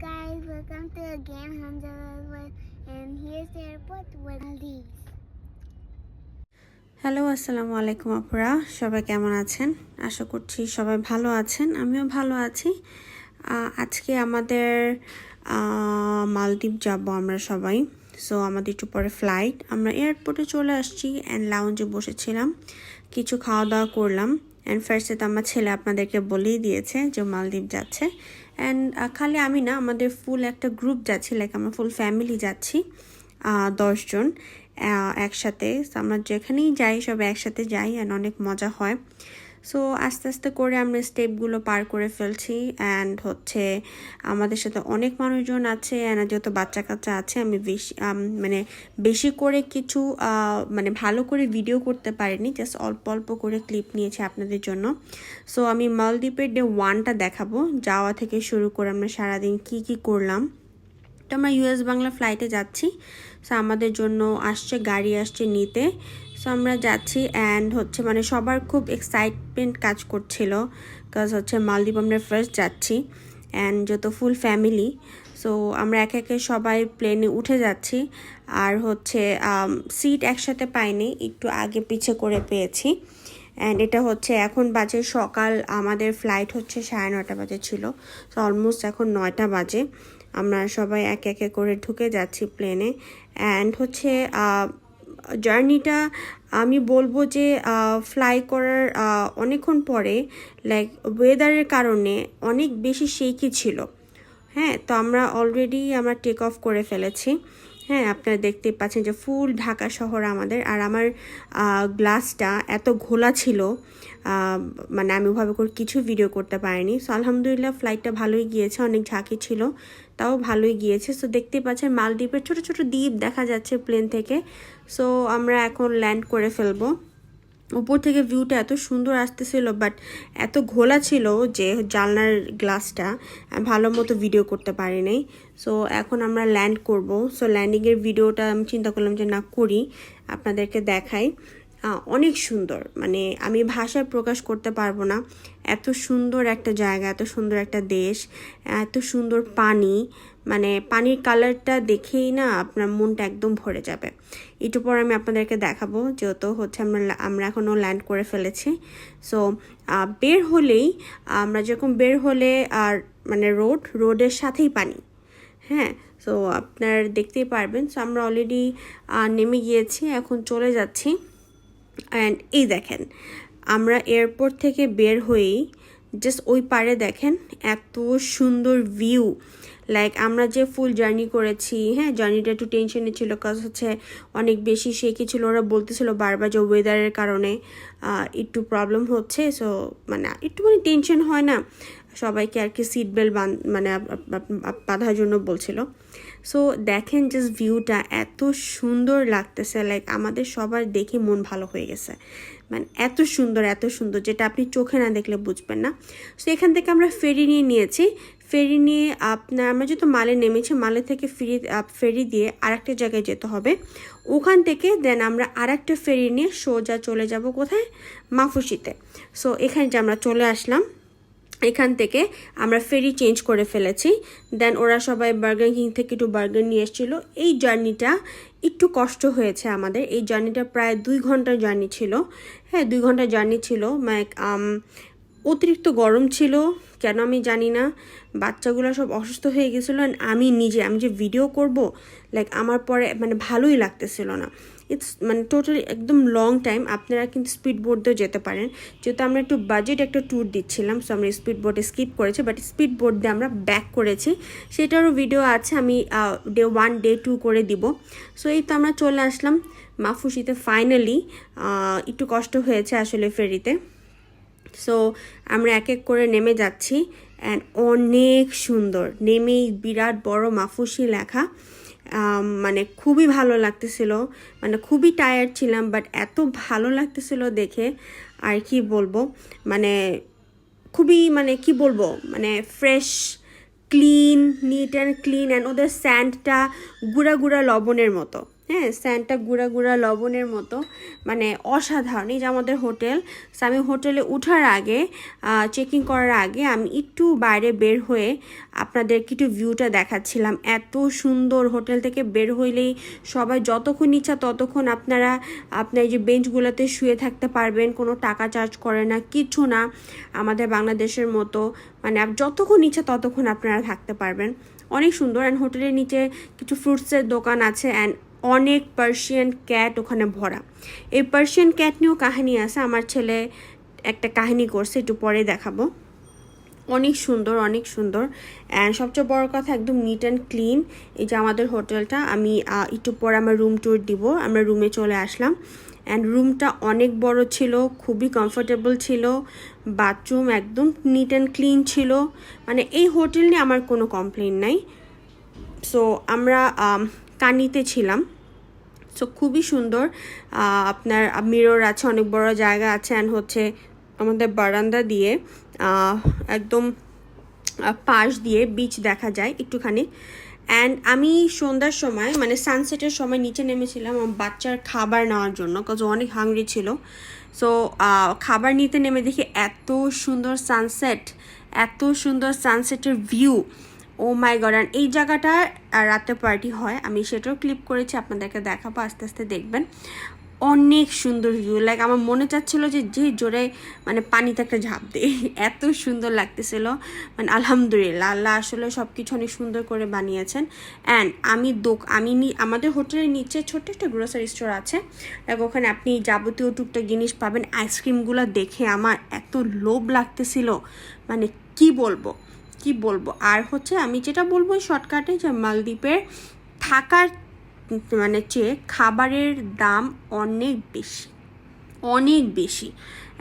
guys, welcome to again Hanzala and here's the airport with Maldives. Hello আসসালামু আলাইকুম আপুরা, সবাই কেমন আছেন? আশা করছি সবাই ভালো আছেন, আমিও ভালো আছি। আজকে আমাদের মালদ্বীপ যাব আমরা সবাই। সো আমাদের একটু পরে ফ্লাইট, আমরা এয়ারপোর্টে চলে আসছি অ্যান্ড লাউঞ্জে বসেছিলাম, কিছু খাওয়া দাওয়া করলাম। অ্যান্ড ফার্স্টে তো আমার ছেলে আপনাদেরকে বলেই দিয়েছে যে মালদ্বীপ যাচ্ছে। অ্যান্ড খালি আমি না, আমাদের ফুল একটা গ্রুপ যাচ্ছি, লাইক আমরা ফুল ফ্যামিলি যাচ্ছি, 10 জন একসাথে। আমরা যেখানেই যাই সব একসাথে যাই অ্যান্ড অনেক মজা হয়। সো আস্তে আস্তে করে আমরা স্টেপগুলো পার করে ফেলছি অ্যান্ড হচ্ছে আমাদের সাথে অনেক মানুষজন আছে অ্যান্ড যেহেতু বাচ্চা কাচ্চা আছে, আমি বেশি করে কিছু ভালো করে ভিডিও করতে পারিনি, জাস্ট অল্প অল্প করে ক্লিপ নিয়েছি আপনাদের জন্য। সো আমি মালদ্বীপের ডে 1টা দেখাবো, যাওয়া থেকে শুরু করে আমরা সারাদিন কি করলাম। তো আমরা US বাংলা ফ্লাইটে যাচ্ছি। সো আমাদের জন্য গাড়ি আসছে নিতে। সো আমরা যাচ্ছি অ্যান্ড হচ্ছে সবার খুব এক্সাইটমেন্ট কাজ করছিল, বিকজ হচ্ছে মালদ্বীপ আমরা ফার্স্ট যাচ্ছি অ্যান্ড যত ফুল ফ্যামিলি। সো আমরা একে একে সবাই প্লেনে উঠে যাচ্ছি আর হচ্ছে সিট একসাথে পাইনি, একটু আগে পিছে করে পেয়েছি। অ্যান্ড এটা হচ্ছে এখন বাজে সকাল, আমাদের ফ্লাইট হচ্ছে 9:30 বাজে ছিল। সো অলমোস্ট এখন 9টা বাজে। আমরা সবাই একে একে করে ঢুকে যাচ্ছি প্লেনে অ্যান্ড হচ্ছে জার্নিটা আমি বলবো যে ফ্লাই করার অনেকক্ষণ পরে লাইক ওয়েদারের কারণে অনেক বেশি শেকি ছিল। হ্যাঁ, তো আমরা অলরেডি টেক অফ করে ফেলেছি। হ্যাঁ, আপনারা দেখতেই পাচ্ছেন যে ফুল ঢাকা শহর আমাদের। আর আমার গ্লাসটা এত ঘোলা ছিল, আমি ওভাবে করে কিছু ভিডিও করতে পারিনি। সো আলহামদুলিল্লাহ ফ্লাইটটা ভালোই গিয়েছে, অনেক ঝাঁকি ছিল তাও ভালোই গিয়েছে। সো দেখতেই পাচ্ছেন মালদ্বীপের ছোট ছোট দ্বীপ দেখা যাচ্ছে প্লেন থেকে। সো আমরা এখন ল্যান্ড করে ফেলবো। উপর থেকে ভিউটা এত সুন্দর আসতেছিল, বাট এত ঘোলা ছিল যে জানলার গ্লাসটা ভালো মতো ভিডিও করতে পারি নাই। সো এখন আমরা ল্যান্ড করব। সো ল্যান্ডিংয়ের ভিডিওটা আমি চিন্তা করলাম যে না করি, আপনাদেরকে দেখাই। অনেক সুন্দর, আমি ভাষায় প্রকাশ করতে পারবো না, এত সুন্দর একটা জায়গা, এত সুন্দর একটা দেশ, এত সুন্দর পানি, পানির কালারটা দেখেই না আপনার মনটা একদম ভরে যাবে। একটু পর আমি আপনাদেরকে দেখাবো, যেহেতু হচ্ছে আমরা এখনও ল্যান্ড করে ফেলেছি। সো বের হলেই আমরা যেরকম বের হলে আর রোডের সাথেই পানি। হ্যাঁ, সো আপনার দেখতেই পারবেন। সো আমরা অলরেডি নেমে গিয়েছি, এখন চলে যাচ্ছি। অ্যান্ড এই দেখেন, আমরা এয়ারপোর্ট থেকে বের হয়েই জাস্ট ওই পারে দেখেন এত সুন্দর ভিউ। লাইক আমরা যে ফুল জার্নি করেছি, হ্যাঁ জার্নিটা একটু টেনশনে ছিল, কাজ হচ্ছে অনেক বেশি শেকি ছিল। ওরা বলতেছিল বারবার যে ওয়েদারের কারণে একটু প্রবলেম হচ্ছে। সো একটু টেনশন হয় না সবাইকে আর কি, সিট বেল্ট বাঁধার জন্য বলছিল। সো দেখেন জাস্ট ভিউটা এত সুন্দর লাগতেছে, লাইক আমাদের সবার দেখে মন ভালো হয়ে গেছে। এত সুন্দর যেটা আপনি চোখে না দেখলে বুঝবেন না। সো এখান থেকে আমরা ফেরি নিয়েছি। ফেরি নিয়ে আমরা যেহেতু মালে নেমেছি, মালে থেকে ফেরি দিয়ে আরেকটা জায়গায় যেতে হবে। ওখান থেকে দেন আমরা আরেকটা ফেরি নিয়ে সোজা চলে যাব কোথায়, মাফুসিতে। সো এখানে যে আমরা চলে আসলাম, এখান থেকে আমরা ফেরি চেঞ্জ করে ফেলেছি। দেন ওরা সবাই বার্গার কিং থেকে একটু বার্গার নিয়ে এসেছিলো। এই জার্নিটা একটু কষ্ট হয়েছে আমাদের, এই জার্নিটা প্রায় 2 ঘন্টার জার্নি ছিল। হ্যাঁ, 2 ঘন্টার জার্নি ছিল। অতিরিক্ত গরম ছিল কেন আমি জানি না, বাচ্চাগুলো সব অসুস্থ হয়ে গেছিলো। আমি যে ভিডিও করব, লাইক আমার পরে ভালোই লাগতেছিল না। ইটস টোটালি একদম লং টাইম। আপনারা কিন্তু স্পিড বোট দিয়েও যেতে পারেন, যেহেতু আমরা একটু বাজেট একটা ট্যুর দিচ্ছিলাম। সো আমরা স্পিড বোটে স্কিপ করেছি, বাট স্পিড বোট দিয়ে আমরা ব্যাক করেছি, সেটারও ভিডিও আছে, আমি ডে 1 ডে 2 করে দিব। সো এই তো আমরা চলে আসলাম মাফুসিতে ফাইনালি। একটু কষ্ট হয়েছে আসলে ফেরিতে। সো আমরা এক এক করে নেমে যাচ্ছি অ্যান্ড অনেক সুন্দর, নেমেই বিরাট বড় মাফুসি লেখা। খুবই ভালো লাগতেছিল, খুবই টায়ার্ড ছিলাম, বাট এত ভালো লাগতেছিল দেখে আর কি বলবো। খুবই কি বলবো, fresh, clean, neat and clean. And ওদের স্যান্ডটা গুঁড়া গুঁড়া লবণের মতো, হ্যাঁ, স্যান্ডটা গুঁড়া গুঁড়া লবণের মতো, মানে অসাধারণ। এই যে আমাদের হোটেল, আমি হোটেলে ওঠার আগে, চেকিং করার আগে আমি একটু বাইরে বের হয়ে আপনাদেরকে একটু ভিউটা দেখাচ্ছিলাম। এত সুন্দর, হোটেল থেকে বের হইলেই সবাই যতক্ষণ ইচ্ছা ততক্ষণ আপনার এই যে বেঞ্চগুলোতে শুয়ে থাকতে পারবেন, কোনো টাকা চার্জ করে না, কিছু না, আমাদের বাংলাদেশের মতো, মানে যতক্ষণ ইচ্ছা ততক্ষণ আপনারা থাকতে পারবেন। অনেক সুন্দর। অ্যান্ড হোটেলের নিচে কিছু ফ্রুটসের দোকান আছে, অ্যান্ড অনেক পার্সিয়ান ক্যাট ওখানে ভরা। এই পার্সিয়ান ক্যাট নিয়েও কাহিনী আছে, আমার ছেলে একটা কাহিনী করছে, একটু পরে দেখাবো। অনেক সুন্দর, অনেক সুন্দর। অ্যান্ড সবচেয়ে বড় কথা, একদম নিট অ্যান্ড ক্লিন। এই যে আমাদের হোটেলটা, আমি একটু পরে আমার রুম ট্যুর দিব। আমরা রুমে চলে আসলাম, অ্যান্ড রুমটা অনেক বড় ছিল, খুবই কমফোর্টেবল ছিল, বাথরুম একদম নিট অ্যান্ড ক্লিন ছিল। মানে এই হোটেল নিয়ে আমার কোনো কমপ্লেন নাই। সো আমরা কানিতে ছিলাম, সো খুবই সুন্দর। আপনার মিরর আছে, অনেক বড় জায়গা আছে, অ্যান্ড হচ্ছে আমাদের বারান্দা দিয়ে একদম পাশ দিয়ে বিচ দেখা যায় একটুখানি। অ্যান্ড আমি সন্ধ্যার সময়, মানে সানসেটের সময় নিচে নেমেছিলাম আমার বাচ্চার খাবার নেওয়ার জন্য, কজ অনেক হাংরি ছিল। সো খাবার নিতে নেমে দেখি এত সুন্দর সানসেট, এত সুন্দর সানসেটের view, oh my god. And এই জায়গাটা রাতে পার্টি হয়, আমি সেটাও ক্লিপ করেছি, আপনাদেরকে দেখাবো, আস্তে আস্তে দেখবেন। অনেক সুন্দর ভিউ, লাইক আমার মনে চাচ্ছিলো যে জোরে মানে পানিতে একটা ঝাঁপ দিই, এত সুন্দর লাগতেছিল। মানে আলহামদুলিল্লাহ, আল্লাহ আসলে সব কিছু অনেক সুন্দর করে বানিয়েছেন। অ্যান্ড আমাদের হোটেলের নিচে ছোট্ট একটা গ্রোসারি স্টোর আছে, লাইক ওখানে আপনি যাবতীয় টুকটাক জিনিস পাবেন। আইসক্রিমগুলো দেখে আমার এত লোভ লাগতেছিল, মানে কি বলবো। আর হচ্ছে আমি যেটা বলবো শর্টকাটে, যে মালদ্বীপের থাকার মানে চেয়ে খাবারের দাম অনেক বেশি।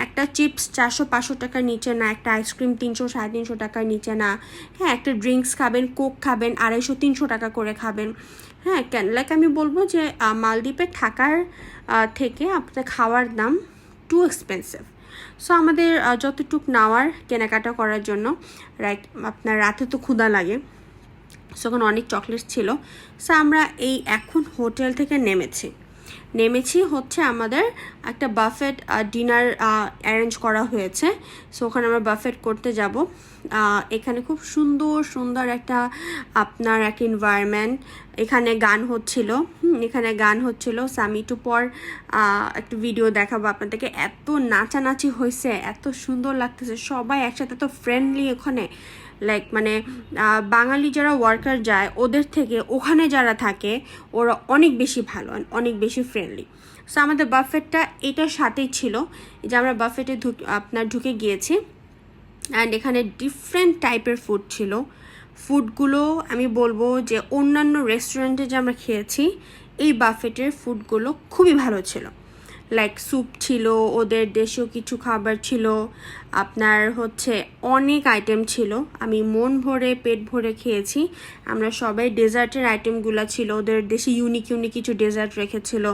একটা চিপস 400-500 টাকার নিচে না, একটা আইসক্রিম 300-350 টাকার নিচে না। হ্যাঁ, একটা ড্রিঙ্কস খাবেন, কোক খাবেন 250-300 টাকা করে খাবেন। হ্যাঁ, লাইক আমি বলবো যে মালদ্বীপে থাকার থেকে আপনার খাওয়ার দাম টু এক্সপেন্সিভ। সো আমাদের যতটুক নেওয়ার কেনাকাটা করার জন্য, রাইট, আপনার রাতে তো ক্ষুধা লাগে, তখন অনেক চকলেট ছিল। সো আমরা এখন হোটেল থেকে নেমেছি হচ্ছে আমাদের একটা বাফেট ডিনার অ্যারেঞ্জ করা হয়েছে। সো ওখানে আমরা বাফেট করতে যাব। এখানে খুব সুন্দর একটা আপনার একটা এনভায়রনমেন্ট। এখানে গান হচ্ছিল। সো আমি একটু পর একটু ভিডিও দেখাবো আপনাদেরকে। এত নাচানাচি হয়েছে, এত সুন্দর লাগতেছে, সবাই একসাথে, তো ফ্রেন্ডলি ওখানে। লাইক মানে বাঙালি যারা ওয়ার্কার যায় ওদের থেকে ওখানে যারা থাকে ওরা অনেক বেশি ভালো, অনেক বেশি ফ্রেন্ডলি। সো আমাদের বাফেটটা এটার সাথেই ছিল, যে আমরা বাফেটে ঢুকে গিয়েছি। অ্যান্ড এখানে ডিফারেন্ট টাইপের ফুড ছিল। ফুডগুলো আমি বলবো যে অন্যান্য রেস্টুরেন্টে যে আমরা খেয়েছি, এই বাফেটের ফুডগুলো খুবই ভালো ছিল। লাইক স্যুপ ছিল, ওদের দেশীয় কিছু খাবার ছিল, আপনার হচ্ছে অনেক আইটেম ছিল। আমি মন ভরে পেট ভরে খেয়েছি। আমরা সবাই ডেজার্টের আইটেমগুলো ছিল, ওদের দেশে ইউনিক কিছু ডেজার্ট রেখেছিল।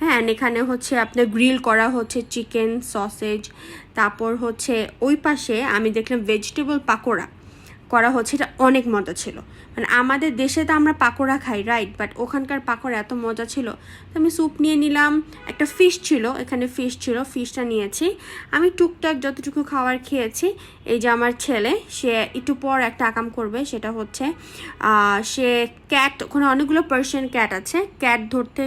হ্যাঁ, এখানে হচ্ছে আপনার গ্রিল করা হচ্ছে চিকেন, সসেজ, তারপর হচ্ছে ওই পাশে আমি দেখলাম ভেজিটেবল পাকোড়া করা হচ্ছে, এটা অনেক মজা ছিল। মানে আমাদের দেশে তো আমরা পাকোড়া খাই, রাইট, বাট ওখানকার পাকোড়া এত মজা ছিল। তো আমি স্যুপ নিয়ে নিলাম, একটা ফিশ ছিল, এখানে ফিশটা নিয়েছি। আমি টুকটাক যতটুকু খাবার খেয়েছি। এই যে আমার ছেলে, সে একটু পর একটা আকাম করবে, সেটা হচ্ছে সে ক্যাট, ওখানে অনেকগুলো পার্সিয়ান ক্যাট আছে, ক্যাট ধরতে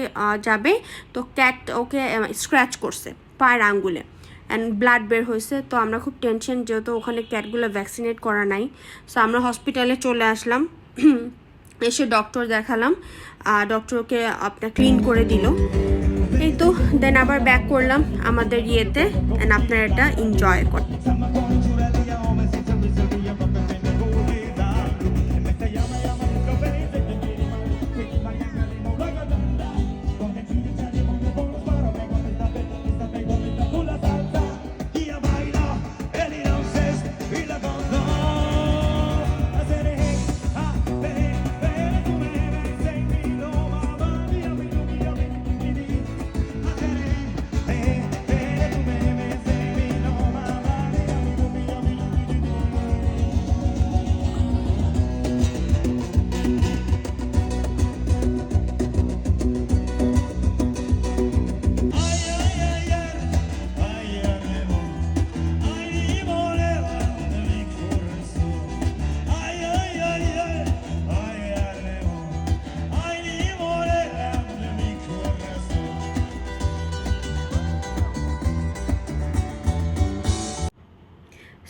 যাবে, তো ক্যাট ওকে স্ক্র্যাচ করছে পায়ের আঙ্গুলে, অ্যান্ড ব্লাড বের হয়েছে। তো আমরা খুব টেনশন, যেহেতু ওখানে ক্যাটগুলো ভ্যাকসিনেট করা নাই। সো আমরা হসপিটালে চলে আসলাম, এসে ডক্টর দেখালাম, ডক্টরকে আপনার ক্লিন করে দিল। এই তো দেন আবার ব্যাক করলাম আমাদের ইয়েতে, অ্যান্ড আপনারা এটা এনজয় করতে।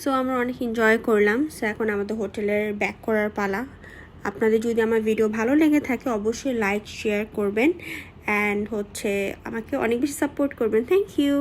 সো আমরা অনেক এনজয় করলাম। সো এখন আমাদের হোটেলের ব্যাক করার পালা। আপনাদের যদি আমার ভিডিও ভালো লেগে থাকে অবশ্যই লাইক শেয়ার করবেন অ্যান্ড আমাকে অনেক বেশি সাপোর্ট করবেন। Thank you.